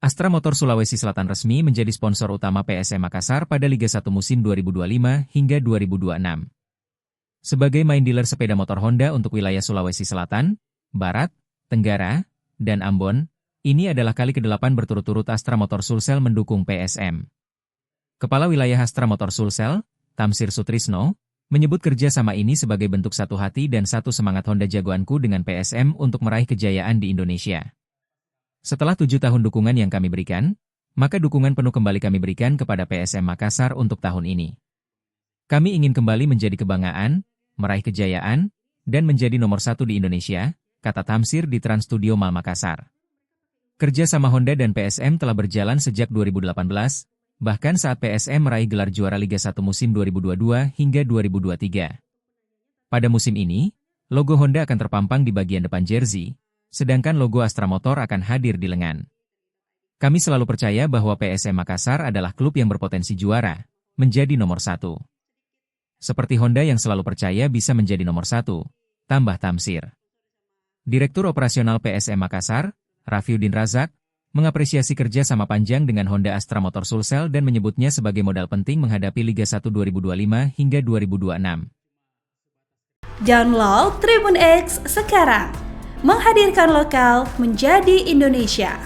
Astra Motor Sulawesi Selatan resmi menjadi sponsor utama PSM Makassar pada Liga 1 musim 2025 hingga 2026. Sebagai main dealer sepeda motor Honda untuk wilayah Sulawesi Selatan, Barat, Tenggara, dan Ambon, ini adalah kali ke-8 berturut-turut Astra Motor Sulsel mendukung PSM. Kepala Wilayah Astra Motor Sulsel, Tamsir Sutrisno, menyebut kerjasama ini sebagai bentuk satu hati dan satu semangat Honda jagoanku dengan PSM untuk meraih kejayaan di Indonesia. Setelah 7 tahun dukungan yang kami berikan, maka dukungan penuh kembali kami berikan kepada PSM Makassar untuk tahun ini. Kami ingin kembali menjadi kebanggaan, meraih kejayaan, dan menjadi nomor 1 di Indonesia, kata Tamsir di Trans Studio Mall Makassar. Kerja sama Honda dan PSM telah berjalan sejak 2018, bahkan saat PSM meraih gelar juara Liga 1 musim 2022 hingga 2023. Pada musim ini, logo Honda akan terpampang di bagian depan jersey, sedangkan logo Astra Motor akan hadir di lengan. Kami selalu percaya bahwa PSM Makassar adalah klub yang berpotensi juara, menjadi nomor 1. Seperti Honda yang selalu percaya bisa menjadi nomor 1, tambah Tamsir. Direktur Operasional PSM Makassar, Rafiuddin Razak, mengapresiasi kerja sama panjang dengan Honda Astra Motor Sulsel dan menyebutnya sebagai modal penting menghadapi Liga 1 2025 hingga 2026. Download Tribun X sekarang, menghadirkan lokal menjadi Indonesia.